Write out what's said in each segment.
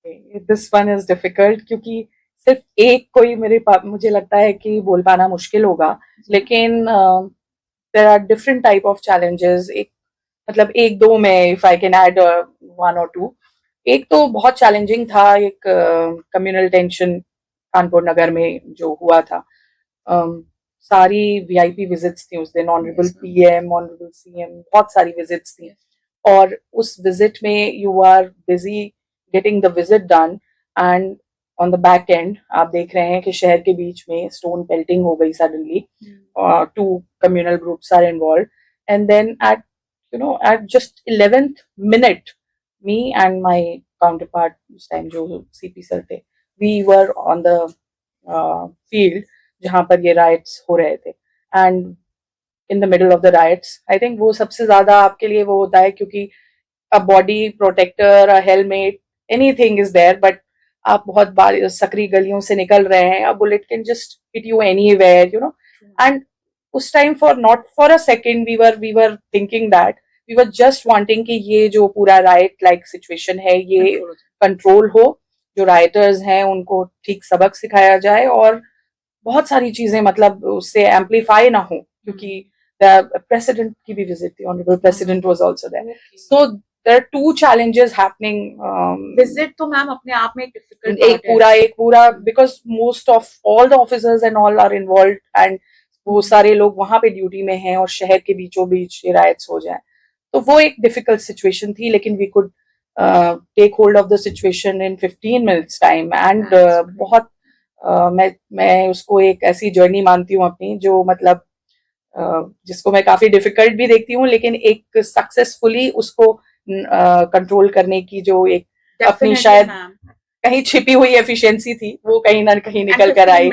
This one is difficult क्योंकि सिर्फ एक कोई मुझे लगता है कि बोल पाना मुश्किल होगा, लेकिन there are different type of challenges. एक मतलब एक दो में if I can add one और टू। एक तो बहुत चैलेंजिंग था, एक कम्युनल टेंशन कानपुर नगर में जो हुआ था। सारी वीआईपी विजिट्स थी उस दिन, ऑनरेबल पीएम, ऑनरेबल सीएम, बहुत सारी विजिट्स थी। और उस विजिट में you are busy getting the visit done, and on the back end आप देख रहे हैं कि शहर के बीच में स्टोन पेल्टिंग हो गई suddenly. Two communal groups are involve, and then at just 11th minute, me and my counterpart उस टाइम जो सीपी सर थे, we were on the field जहां पर ये राइट्स हो रहे थे। And in the middle of the riots, I think वो सबसे ज्यादा आपके लिए वो होता है, क्योंकि a body protector, a helmet, anything is there, but आप बहुत सकरी गलियों से निकल रहे हैं, a bullet can just hit you anywhere. And उस time for not for a second we were thinking that we were just wanting कि ये जो पूरा राइट लाइक सिचुएशन है ये कंट्रोल हो, जो राइटर्स हैं उनको ठीक सबक सिखाया जाए, और बहुत सारी चीजें मतलब उससे एम्पलीफाई ना हो, क्योंकि प्रेसिडेंट की भी विजिट थी, honourable president was also there. So there are two challenges happening. Visit तो मैम अपने आप में डिफिकल्ट एक पूरा because most of all the officers and all are involve, एंड वो सारे लोग वहां पे ड्यूटी में हैं और शहर के बीचों बीच ये राइट्स हो जाए, तो वो एक डिफिकल्ट सिचुएशन थी। लेकिन we could take hold of the situation in 15 minutes time, and बहुत मैं उसको एक ऐसी जर्नी मानती हूँ अपनी, जो मतलब जिसको मैं काफी डिफिकल्ट भी देखती हूँ, लेकिन एक सक्सेसफुली उसको कंट्रोल करने की जो एक अपनी शायद कहीं छिपी हुई एफिशिएंसी थी, वो कहीं ना कहीं निकल कर आई।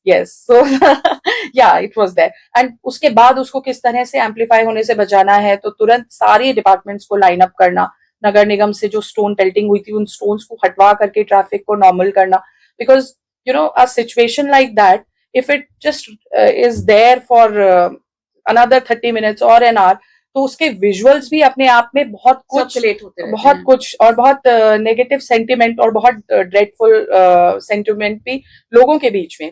यस, सो या इट वाज देयर। एंड उसके बाद उसको किस तरह से एम्पलीफाई होने से बचाना है, तो तुरंत सारे डिपार्टमेंट्स को लाइन अप करना, नगर निगम से जो स्टोन पेल्टिंग हुई थी उन स्टोन्स को हटवा करके ट्रैफिक को नॉर्मल करना, because a situation like that, if it just is there for another 30 minutes or an hour, तो उसके विजुअल्स भी अपने आप में बहुत कुछ और बहुत नेगेटिव सेंटिमेंट और बहुत ड्रेडफुल सेंटिमेंट भी लोगों के बीच में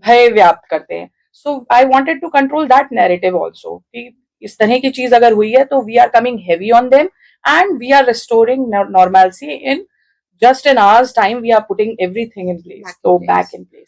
भय व्याप्त करते हैं। So I wanted to control that narrative also, कि इस तरह की चीज अगर हुई है तो we are coming heavy on them, and we are restoring normality in just an hour's time. We are putting everything in place, so back in place.